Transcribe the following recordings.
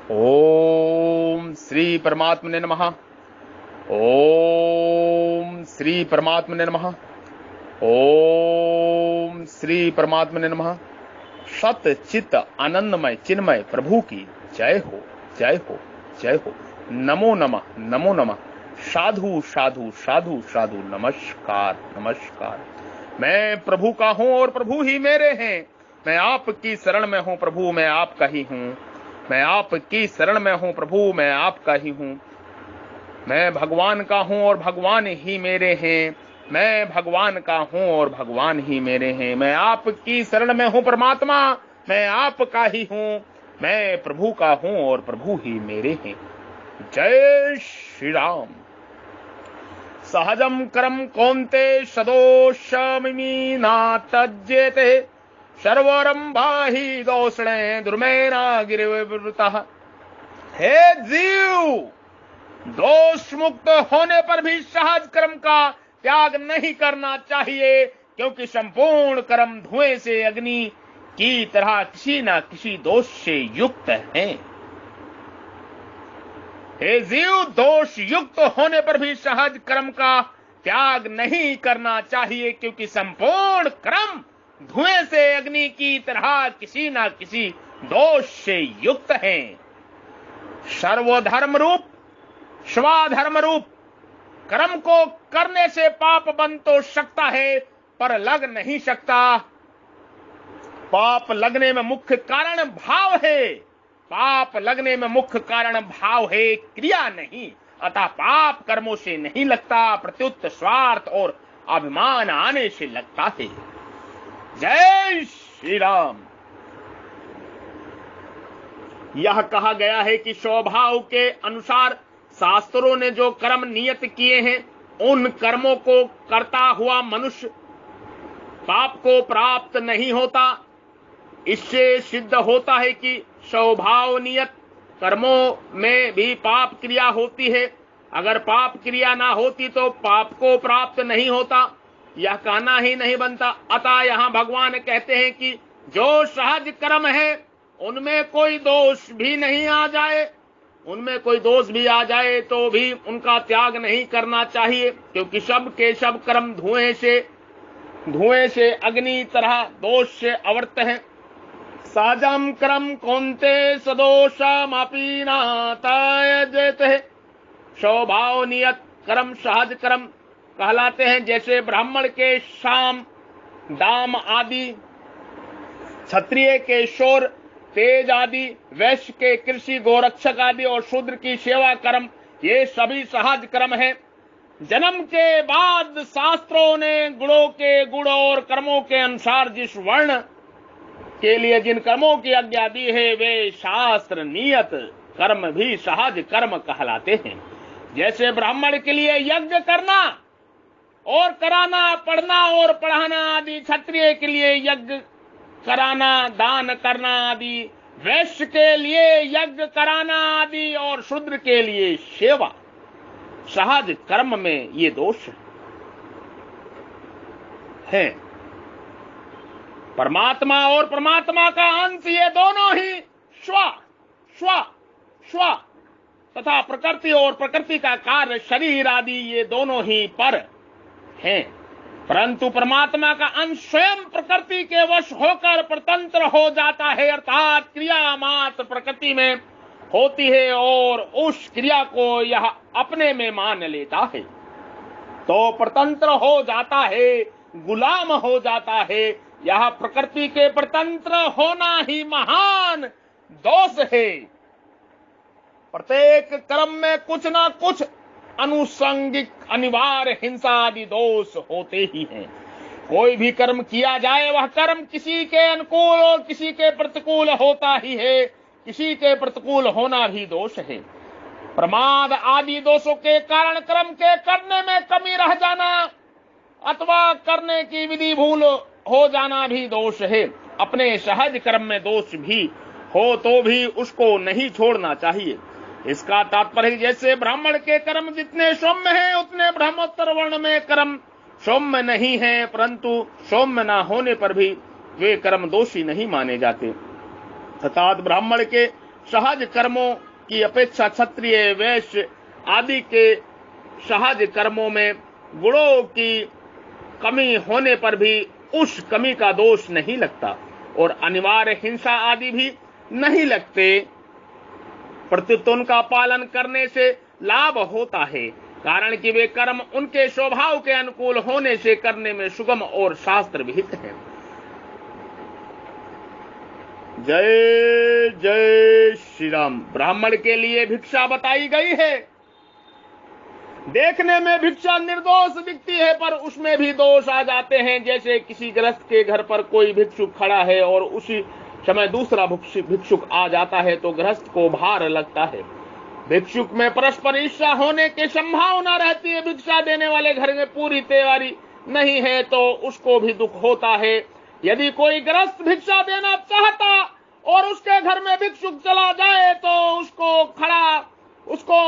ओम श्री परमात्मने नमः। ओम श्री परमात्मने नमः। ओम श्री परमात्मने नमः। सत चित आनंदमय चिन्मय प्रभु की जय हो, जय हो, जय हो। नमो नमः, नमो नमः। साधु साधु साधु साधु, नमस्कार नमस्कार। मैं प्रभु का हूं और प्रभु ही मेरे हैं। मैं आपकी शरण में हूं प्रभु, मैं आपका ही हूं। मैं आपकी शरण में हूं प्रभु, मैं आपका ही हूं। मैं भगवान का हूं और भगवान ही मेरे हैं। मैं भगवान का हूं और भगवान ही मेरे हैं। मैं आपकी शरण में हूं परमात्मा, मैं आपका ही हूं। मैं प्रभु का हूं और प्रभु ही मेरे हैं। जय श्री राम। सहजम करम कौन्ते सदोषमिमी ना तज्जेते सर्वरंभा ही दोषणे दुर्मेना गिरिवृतः। हे जीव, दोष मुक्त होने पर भी सहज कर्म का त्याग नहीं करना चाहिए, क्योंकि संपूर्ण कर्म धुएं से अग्नि की तरह किसी न किसी दोष से युक्त हैं। हे जीव, दोष युक्त होने पर भी सहज कर्म का त्याग नहीं करना चाहिए, क्योंकि संपूर्ण कर्म धुएं से अग्नि की तरह किसी न किसी दोष से युक्त हैं। सर्वधर्म रूप स्वाधर्म रूप कर्म को करने से पाप बन तो सकता है, पर लग नहीं सकता। पाप लगने में मुख्य कारण भाव है। पाप लगने में मुख्य कारण भाव है, क्रिया नहीं। अतः पाप कर्मों से नहीं लगता, प्रत्युत स्वार्थ और अभिमान आने से लगता है। जय श्री राम। यह कहा गया है कि स्वभाव के अनुसार शास्त्रों ने जो कर्म नियत किए हैं, उन कर्मों को करता हुआ मनुष्य पाप को प्राप्त नहीं होता। इससे सिद्ध होता है कि स्वभाव नियत कर्मों में भी पाप क्रिया होती है। अगर पाप क्रिया ना होती तो पाप को प्राप्त नहीं होता, यह कहना ही नहीं बनता। अतः यहाँ भगवान कहते हैं कि जो सहज कर्म है उनमें कोई दोष भी नहीं आ जाए, उनमें कोई दोष भी आ जाए तो भी उनका त्याग नहीं करना चाहिए, क्योंकि सब के सब कर्म धुएं से अग्नि तरह दोष से आवर्त हैं। सहजम कर्म कौन्ते सदोषमपि न त्यजेते। स्वभाव नियत कर्म सहज कर्म कहलाते हैं। जैसे ब्राह्मण के साम दाम आदि, क्षत्रिय के शौर तेज आदि, वैश्य के कृषि गोरक्षक आदि और शूद्र की सेवा कर्म, ये सभी सहज कर्म है। जन्म के बाद शास्त्रों ने गुणों के गुण और कर्मों के अनुसार जिस वर्ण के लिए जिन कर्मों की आज्ञा दी है, वे शास्त्र नियत कर्म भी सहज कर्म कहलाते हैं। जैसे ब्राह्मण के लिए यज्ञ करना और कराना, पढ़ना और पढ़ाना आदि, क्षत्रिय के लिए यज्ञ कराना, दान करना आदि, वैश्य के लिए यज्ञ कराना आदि और शूद्र के लिए सेवा, सहज कर्म में ये दोष है। परमात्मा और परमात्मा का अंश ये दोनों ही स्व स्व स्व तथा प्रकृति और प्रकृति का कार्य शरीर आदि, ये दोनों ही पर हैं। परंतु परमात्मा का अंश स्वयं प्रकृति के वश होकर स्वतंत्र हो जाता है, अर्थात क्रिया मात्र प्रकृति में होती है और उस क्रिया को यह अपने में मान लेता है, तो स्वतंत्र हो जाता है, गुलाम हो जाता है। यह प्रकृति के स्वतंत्र होना ही महान दोष है। प्रत्येक कर्म में कुछ ना कुछ अनुसंगिक अनिवार्य हिंसा आदि दोष होते ही हैं। कोई भी कर्म किया जाए वह कर्म किसी के अनुकूल और किसी के प्रतिकूल होता ही है। किसी के प्रतिकूल होना भी दोष है। प्रमाद आदि दोषों के कारण कर्म के करने में कमी रह जाना अथवा करने की विधि भूल हो जाना भी दोष है। अपने सहज कर्म में दोष भी हो तो भी उसको नहीं छोड़ना चाहिए। इसका तात्पर्य जैसे ब्राह्मण के कर्म जितने सौम्य हैं उतने ब्रह्मोत्तर वर्ण में कर्म सौम्य नहीं है, परंतु सौम्य न होने पर भी वे कर्म दोषी नहीं माने जाते। अर्थात ब्राह्मण के सहज कर्मों की अपेक्षा क्षत्रिय, वैश्य आदि के सहज कर्मों में गुणों की कमी होने पर भी उस कमी का दोष नहीं लगता और अनिवार्य हिंसा आदि भी नहीं लगते, प्रत्युत उनका पालन करने से लाभ होता है, कारण कि वे कर्म उनके स्वभाव के अनुकूल होने से करने में सुगम और शास्त्र विहित है। जय जय श्री राम। ब्राह्मण के लिए भिक्षा बताई गई है। देखने में भिक्षा निर्दोष दिखती है, पर उसमें भी दोष आ जाते हैं। जैसे किसी गृहस्थ के घर पर कोई भिक्षुक खड़ा है और उसी समय दूसरा भिक्षुक आ जाता है तो गृहस्थ को भार लगता है। भिक्षुक में परस्पर ईर्ष्या होने की संभावना रहती है। भिक्षा देने वाले घर में पूरी तैयारी नहीं है तो उसको भी दुख होता है। यदि कोई गृहस्थ भिक्षा देना चाहता और उसके घर में भिक्षुक चला जाए तो उसको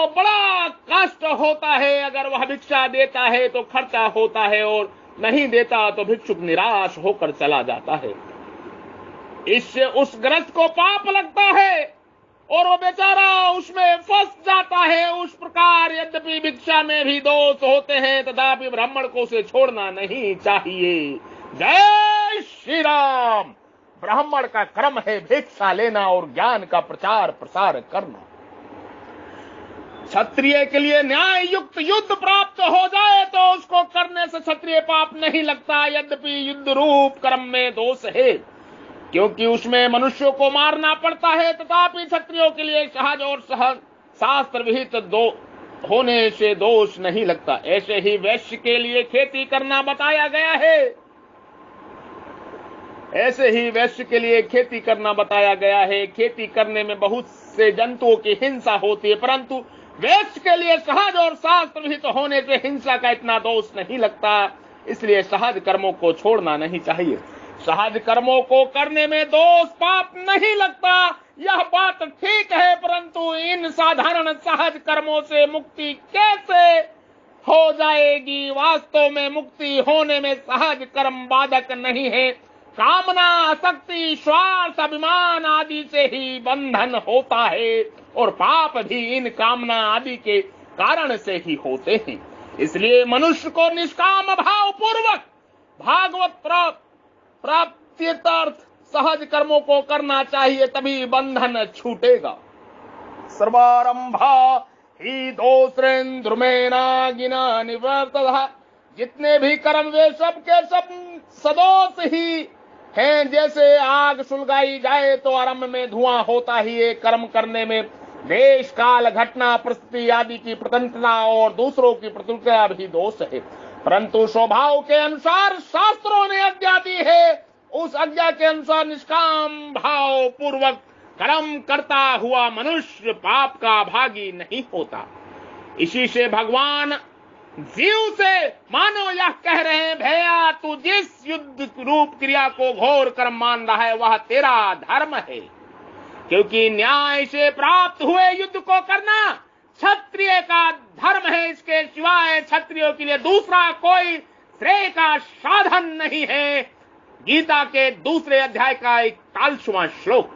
बड़ा कष्ट होता है। अगर वह भिक्षा देता है तो खर्चा होता है और नहीं देता तो भिक्षुक निराश होकर चला जाता है। इससे उस गृहस्थ को पाप लगता है और वो बेचारा उसमें फंस जाता है। उस प्रकार यद्यपि भिक्षा में भी दोष होते हैं तथापि ब्राह्मण को उसे छोड़ना नहीं चाहिए। जय श्री राम। ब्राह्मण का कर्म है भिक्षा लेना और ज्ञान का प्रचार प्रसार करना। क्षत्रिय के लिए न्याय युक्त युद्ध प्राप्त हो जाए तो उसको करने से क्षत्रिय पाप नहीं लगता, यद्यपि युद्ध रूप कर्म में दोष है क्योंकि उसमें मनुष्यों को मारना पड़ता है, तथापि क्षत्रियों के लिए सहज और सहज शास्त्र विहित होने से दोष नहीं लगता। ऐसे ही वैश्य के लिए खेती करना बताया गया है। ऐसे ही वैश्य के लिए खेती करना बताया गया है। खेती करने में बहुत से जंतुओं की हिंसा होती है, परंतु वैश्य के लिए सहज और शास्त्र विहित होने से हिंसा का इतना दोष नहीं लगता, इसलिए सहज कर्मों को छोड़ना नहीं चाहिए। सहज कर्मों को करने में दोष पाप नहीं लगता, यह बात ठीक है, परंतु इन साधारण सहज कर्मों से मुक्ति कैसे हो जाएगी? वास्तव में मुक्ति होने में सहज कर्म बाधक नहीं है। कामना, आसक्ति, स्वार्थ, अभिमान आदि से ही बंधन होता है और पाप भी इन कामना आदि के कारण से ही होते हैं। इसलिए मनुष्य को निष्काम भाव पूर्वक भागवत प्राप्त्यर्थ सहज कर्मों को करना चाहिए, तभी बंधन छूटेगा। सर्वारंभा ही दोषेन्द्रुमेना गिना निवर्तः। जितने भी कर्म वे सब के सब सदोष ही हैं। जैसे आग सुलगाई जाए तो आरंभ में धुआं होता ही है। कर्म करने में देश, काल, घटना, परिस्थिति आदि की स्वतंत्रता और दूसरों की प्रतिक्रिया भी दोष है, परंतु स्वभाव के अनुसार शास्त्रों ने आज्ञा दी है। उस आज्ञा के अनुसार निष्काम भाव पूर्वक कर्म करता हुआ मनुष्य पाप का भागी नहीं होता। इसी से भगवान जीव से मानो यह कह रहे हैं, भैया तू जिस युद्ध रूप क्रिया को घोर कर्म मान रहा है वह तेरा धर्म है, क्योंकि न्याय से प्राप्त हुए युद्ध को करना क्षत्रिय का धर्म है। इसके सिवाय क्षत्रियों के लिए दूसरा कोई श्रेय का साधन नहीं है। गीता के दूसरे अध्याय का 41वां श्लोक।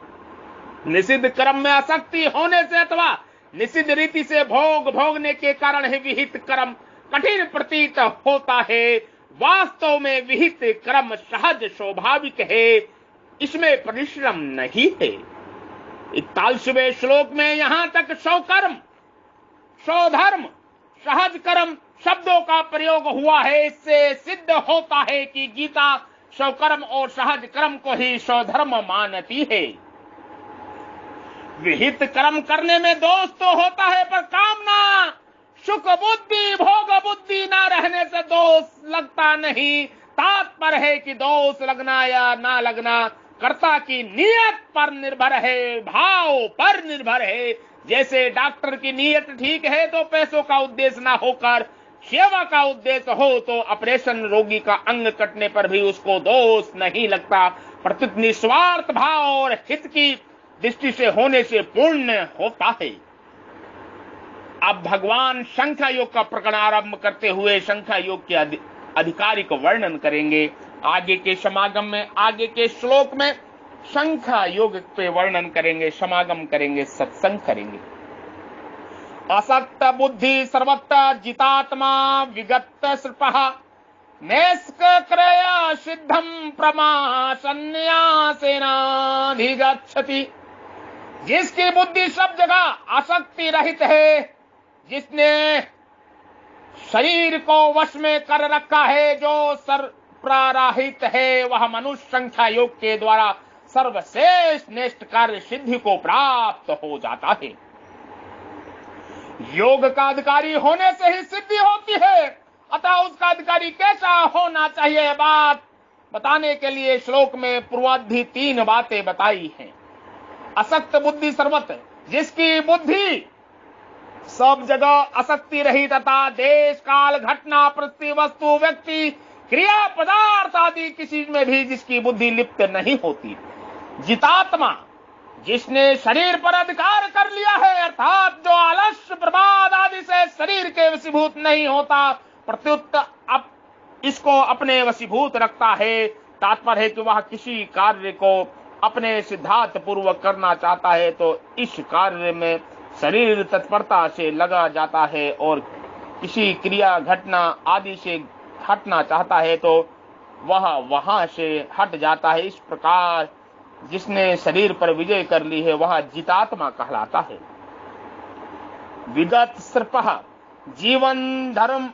निषिद्ध कर्म में आसक्ति होने से अथवा निषिद्ध रीति से भोगने के कारण ही विहित कर्म कठिन प्रतीत होता है। वास्तव में विहित कर्म सहज स्वाभाविक है, इसमें परिश्रम नहीं है। 41वें श्लोक में यहां तक स्वकर्म, स्वधर्म, सहज कर्म शब्दों का प्रयोग हुआ है। इससे सिद्ध होता है कि गीता स्वकर्म और सहज कर्म को ही स्वधर्म मानती है। विहित कर्म करने में दोष तो होता है, पर कामना, सुख बुद्धि, भोग बुद्धि न रहने से दोष लगता नहीं। तात्पर्य है कि दोष लगना या ना लगना कर्ता की नियत पर निर्भर है, भाव पर निर्भर है। जैसे डॉक्टर की नियत ठीक है तो पैसों का उद्देश्य ना होकर सेवा का उद्देश्य हो तो ऑपरेशन रोगी का अंग कटने पर भी उसको दोष नहीं लगता, प्रत्युत निस्वार्थ भाव और हित की दृष्टि से होने से पुण्य होता है। अब भगवान संख्या योग का प्रकरण आरंभ करते हुए संख्या योग के अधिकारी को वर्णन करेंगे। आगे के समागम में, आगे के श्लोक में संख्या योग पे वर्णन करेंगे, समागम करेंगे, सत्संग करेंगे। असक्त बुद्धि सर्वत्र जितात्मा विगत सृपः नैष्क्रिया सिद्धम प्रमासन्यासेनाधिगच्छति। जिसकी बुद्धि सब जगह आसक्ति रहित है, जिसने शरीर को वश में कर रखा है, जो सर्वप्रारहित है, वह मनुष्य संख्या योग के द्वारा सर्वश्रेष्ठ निष्ठ कार्य सिद्धि को प्राप्त हो जाता है। योग का अधिकारी होने से ही सिद्धि होती है, अतः उसका अधिकारी कैसा होना चाहिए, बात बताने के लिए श्लोक में पूर्वाधि 3 बातें बताई हैं। असक्त बुद्धि सर्वत्र, जिसकी बुद्धि सब जगह आसक्ति रही तथा देश काल घटना परिस्थिति वस्तु व्यक्ति क्रिया पदार्थ आदि किसी में भी जिसकी बुद्धि लिप्त नहीं होती। जितात्मा, जिसने शरीर पर अधिकार कर लिया है, अर्थात जो आलस्य प्रमाद आदि से शरीर के वशीभूत नहीं होता, प्रत्युत अब इसको अपने वशीभूत रखता है। तात्पर्य है कि वह किसी कार्य को अपने सिद्धांत पूर्वक करना चाहता है तो इस कार्य में शरीर तत्परता से लगा जाता है, और किसी क्रिया घटना आदि से हटना चाहता है तो वह वहां से हट जाता है। इस प्रकार जिसने शरीर पर विजय कर ली है वह जितात्मा कहलाता है। विगत सृपः, जीवन धर्म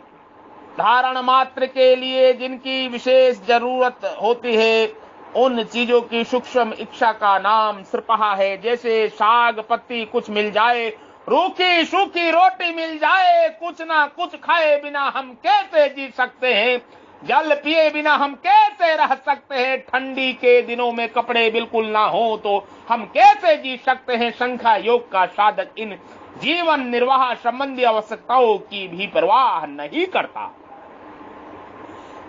धारण मात्र के लिए जिनकी विशेष जरूरत होती है, उन चीजों की सूक्ष्म इच्छा का नाम सृपहा है। जैसे साग पत्ती कुछ मिल जाए, रूखी सूखी रोटी मिल जाए, कुछ ना कुछ खाए बिना हम कैसे जी सकते हैं, जल पिए बिना हम कैसे रह सकते हैं, ठंडी के दिनों में कपड़े बिल्कुल ना हो तो हम कैसे जी सकते हैं। संख्या योग का साधक इन जीवन निर्वाह संबंधी आवश्यकताओं की भी परवाह नहीं करता।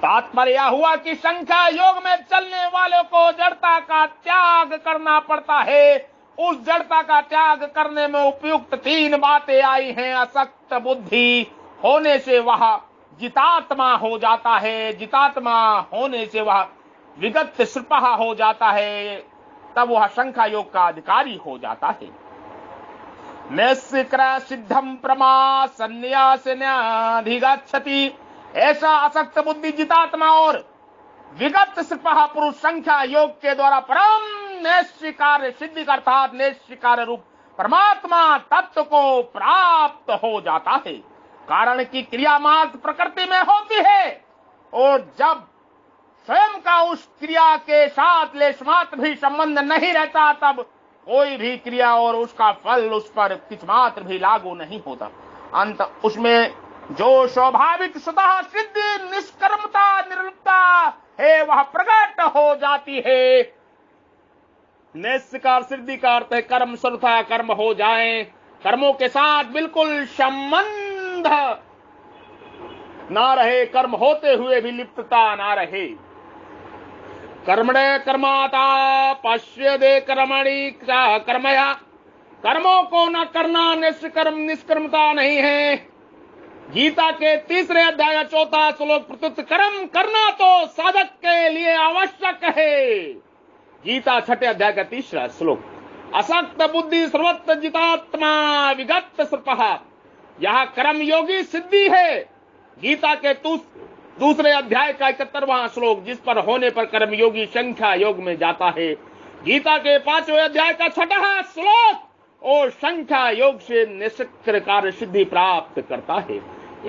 तात्पर्य हुआ कि संख्या योग में चलने वालों को जड़ता का त्याग करना पड़ता है। उस जड़ता का त्याग करने में उपयुक्त 3 बातें आई हैं। असक्त बुद्धि होने से वह जितात्मा हो जाता है, जितात्मा होने से वह विगत सृपहा हो जाता है, तब वह संख्या योग का अधिकारी हो जाता है। नैष्क्रिया सिद्धम प्रमासन्यासेनाधिगच्छति। ऐसा असक्त बुद्धि जितात्मा और विगत सृपहा पुरुष संख्या योग के द्वारा परम नैष्क्रिय सिद्धि अर्थात नैष्क्रिय रूप परमात्मा तत्व को प्राप्त हो जाता है। कारण की क्रिया मात्र प्रकृति में होती है, और जब स्वयं का उस क्रिया के साथ लेश मात्र भी संबंध नहीं रहता, तब कोई भी क्रिया और उसका फल उस पर किस मात्र भी लागू नहीं होता। अंत उसमें जो स्वाभाविक स्वतः सिद्धि निष्कर्मता निर्लिप्तता है वह प्रकट हो जाती है। नैष्क्रिय सिद्धि का अर्थ है कर्म स्वतः कर्म हो जाए, कर्मों के साथ बिल्कुल संबंध ना रहे, कर्म होते हुए भी लिप्तता ना रहे। कर्मणे कर्माता पश्यदे कर्मणि कर्मया, कर्मों को न करना निष्कर्मता नहीं है। गीता के 3 अध्याय का 4 श्लोक प्रत्युत कर्म करना तो साधक के लिए आवश्यक है। गीता 6 अध्याय का 3 श्लोक। असक्त बुद्धि सर्वत्र जितात्मा विगत सृपहा, यह कर्म योगी सिद्धि है। गीता के 2 अध्याय का 71वां श्लोक, जिस पर होने पर कर्म योगी संख्या योग में जाता है। गीता के 5वें अध्याय का 6वां श्लोक, और संख्या योग से निष्क्रिय कार्य सिद्धि प्राप्त करता है।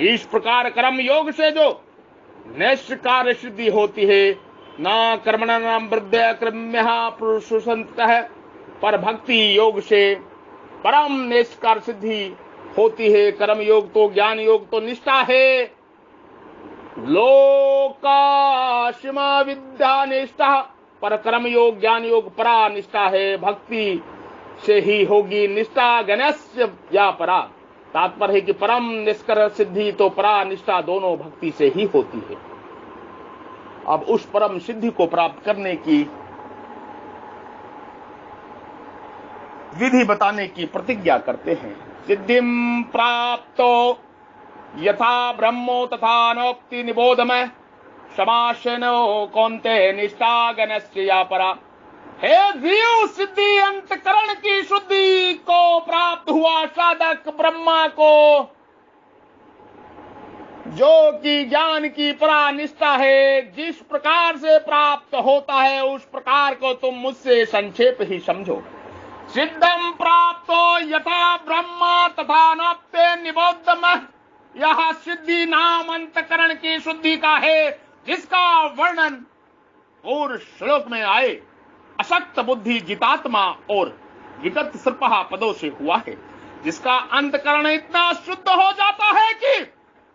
इस प्रकार कर्म योग से जो निष्क्रिय कार्य सिद्धि होती है, न कर्मणाम वृद्ध क्रम्य पुरुषसंतः, पर भक्ति योग से परम निष्क्रिय सिद्धि होती है। कर्म योग तो ज्ञान योग तो निष्ठा है, लोकाशिमा विद्या निष्ठा, पर कर्म योग ज्ञान योग परा निष्ठा है। भक्ति से ही होगी निष्ठा गणस्य या परा। तात्पर्य है कि परम निष्क्रिय सिद्धि तो परा निष्ठा दोनों भक्ति से ही होती है। अब उस परम सिद्धि को प्राप्त करने की विधि बताने की प्रतिज्ञा करते हैं। सिद्धिम प्राप्तो यथा ब्रह्मो तथा नोक्ति निबोधमय समासेनो कौन्ते निष्ठा गणस्य या परा। हे जीव, सिद्धि अंतकरण की शुद्धि को प्राप्त हुआ साधक ब्रह्मा को, जो कि ज्ञान की परानिष्ठा है, जिस प्रकार से प्राप्त होता है उस प्रकार को तुम मुझसे संक्षेप ही समझो। सिद्धम प्राप्तो यथा ब्रह्मा तथा नप्ते निबोधम, यह सिद्धि नाम अंतकरण की शुद्धि का है, जिसका वर्णन और श्लोक में आए अशक्त बुद्धि जितात्मा और विगत सृपहा पदों से हुआ है, जिसका अंतकरण इतना शुद्ध हो जाता है कि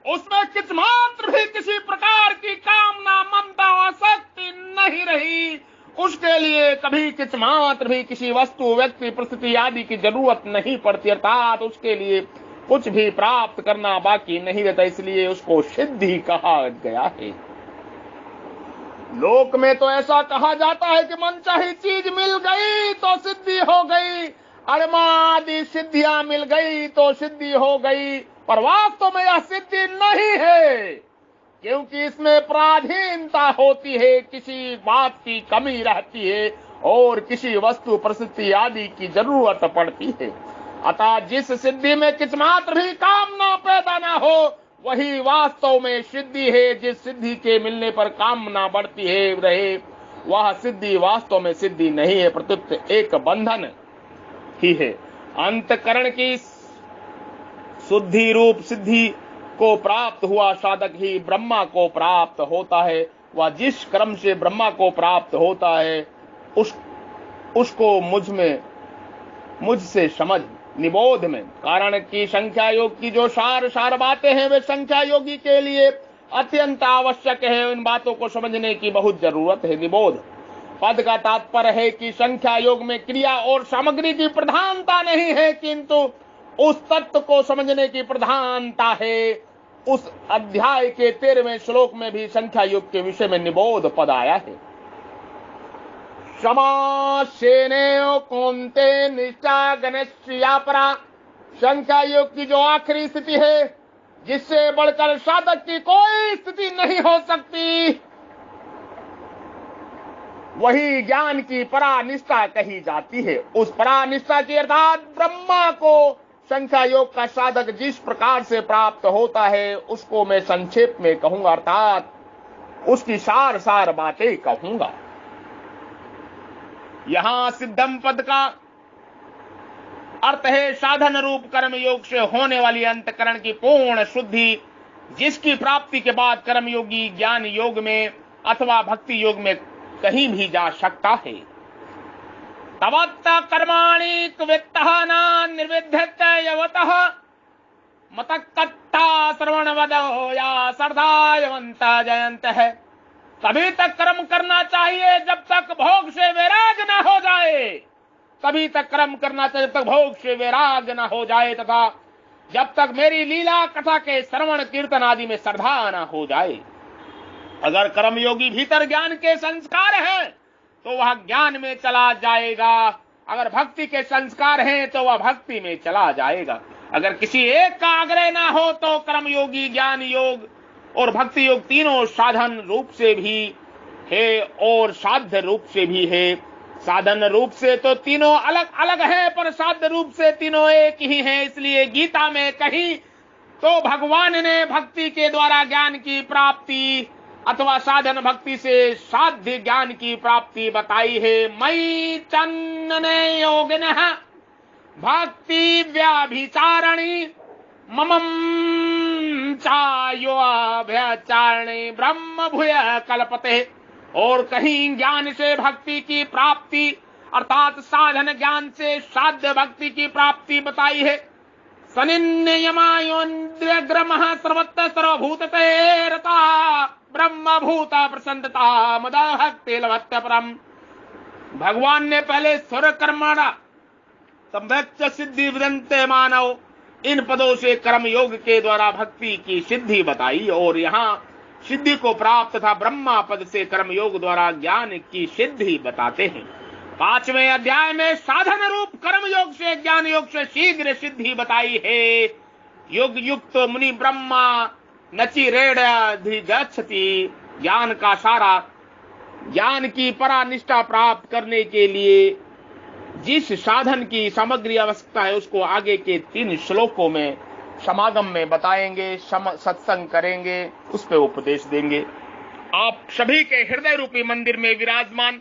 उसमें किस मात्र भी किसी प्रकार की कामना, ममता, आसक्ति नहीं रही। उसके लिए कभी किस मात्र भी किसी वस्तु, व्यक्ति, परिस्थिति आदि की जरूरत नहीं पड़ती, अर्थात उसके लिए कुछ भी प्राप्त करना बाकी नहीं रहता, इसलिए उसको सिद्धि कहा गया है। लोक में तो ऐसा कहा जाता है कि मनचाही चीज मिल गई तो सिद्धि हो गई, अड़मादि सिद्धियां मिल गई तो सिद्धि हो गई, पर वास्तव में यह सिद्धि नहीं है, क्योंकि इसमें पराधीनता होती है, किसी बात की कमी रहती है और किसी वस्तु, परिस्थिति आदि की जरूरत पड़ती है। अतः जिस सिद्धि में किस मात्र भी कामना पैदा न हो वही वास्तव में सिद्धि है। जिस सिद्धि के मिलने पर कामना बढ़ती है रहे वह सिद्धि वास्तव में सिद्धि नहीं है, प्रत्युत एक बंधन ही है। अंतकरण की शुद्धि रूप सिद्धि को प्राप्त हुआ साधक ही ब्रह्मा को प्राप्त होता है। वह जिस क्रम से ब्रह्मा को प्राप्त होता है उसको मुझसे समझ, निबोध में। कारण की संख्या योग की जो सार बातें हैं वे संख्या योगी के लिए अत्यंत आवश्यक है। इन बातों को समझने की बहुत जरूरत है। निबोध पद का तात्पर्य है कि संख्या योग में क्रिया और सामग्री की प्रधानता नहीं है, किंतु उस तत्व को समझने की प्रधानता है। उस अध्याय के 13वें श्लोक में भी संख्या योग के विषय में निबोध पद आया है। समासेनेयो कौन्ते निष्ठा गणेश्या परा, संख्या योग की जो आखिरी स्थिति है जिससे बढ़कर साधक की कोई स्थिति नहीं हो सकती, वही ज्ञान की परानिष्ठा कही जाती है। उस परानिष्ठा की अर्थात ब्रह्मा को संख्या योग का साधक जिस प्रकार से प्राप्त होता है उसको मैं संक्षेप में कहूंगा, अर्थात उसकी सार बातें कहूंगा। यहां सिद्धम पद का अर्थ है साधन रूप कर्म योग से होने वाली अंतकरण की पूर्ण शुद्धि, जिसकी प्राप्ति के बाद कर्म योगी ज्ञान योग में अथवा भक्ति योग में कहीं भी जा सकता है। तवत्त कर्माणि वित्तः न निर्विद्यत यवतः मतक्कत्ता श्रवण वदो या श्रद्धावंत जयंत है। तभी तक कर्म करना चाहिए जब तक भोग से वैराग न हो जाए, तभी तक कर्म करना चाहिए जब तक भोग से वैराग न हो जाए, तथा जब तक मेरी लीला कथा के श्रवण कीर्तन आदि में श्रद्धा न हो जाए। अगर कर्मयोगी भीतर ज्ञान के संस्कार हैं तो वह ज्ञान में चला जाएगा, अगर भक्ति के संस्कार हैं तो वह भक्ति में चला जाएगा। अगर किसी एक का आग्रह ना हो तो कर्मयोगी ज्ञान योग और भक्ति योग तीनों साधन रूप से भी है और साध्य रूप से भी है। साधन रूप से तो तीनों अलग अलग हैं, पर साध्य रूप से तीनों एक ही हैं। इसलिए गीता में कहीं तो भगवान ने भक्ति के द्वारा ज्ञान की प्राप्ति अथवा साधन भक्ति से साध्य ज्ञान की प्राप्ति बताई है। मयि चन्नने योगिनः भक्ति व्याभिचारणी ममं चायोऽभ्यचारणे ब्रह्म भूय कल्पते। और कहीं ज्ञान से भक्ति की प्राप्ति अर्थात साधन ज्ञान से साध्य भक्ति की प्राप्ति बताई है। सनिन्ययमायोन्द्रग्रमः सर्वत्र सर्वभूतते रता ब्रह्म भूता प्रसन्नता मदभक्ति लभते परम। भगवान ने पहले स्वर कर्मणा संभक्त सिद्धि विदन्ते मानव, इन पदों से कर्म योग के द्वारा भक्ति की सिद्धि बताई और यहाँ सिद्धि को प्राप्त तथा ब्रह्मा पद से कर्म योग द्वारा ज्ञान की सिद्धि बताते हैं। 5वें अध्याय में साधन रूप कर्म योग से ज्ञान योग से शीघ्र सिद्धि बताई है। योग युक्त मुनि ब्रह्मा नचिरेणाधिगच्छति, ज्ञान का सारा ज्ञान की परानिष्ठा प्राप्त करने के लिए जिस साधन की सामग्री आवश्यकता है उसको आगे के 3 श्लोकों में समागम में बताएंगे, सत्संग करेंगे, उस पे उपदेश देंगे। आप सभी के हृदय रूपी मंदिर में विराजमान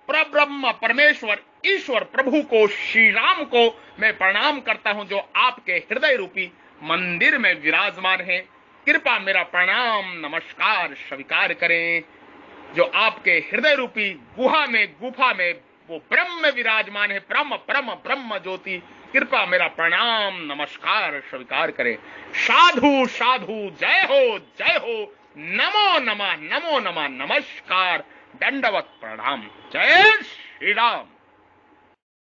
परब्रह्म परमेश्वर ईश्वर प्रभु को, श्री राम को मैं प्रणाम करता हूं, जो आपके हृदय रूपी मंदिर में विराजमान है। कृपा मेरा प्रणाम नमस्कार स्वीकार करें। जो आपके हृदय रूपी गुफा में वो ब्रह्म विराजमान है, ब्रह्म ब्रह्म ब्रह्म ज्योति, कृपा मेरा प्रणाम नमस्कार स्वीकार करें। साधु साधु, जय हो, नमो नमः नमस्कार, दंडवत प्रणाम। जय श्री राम।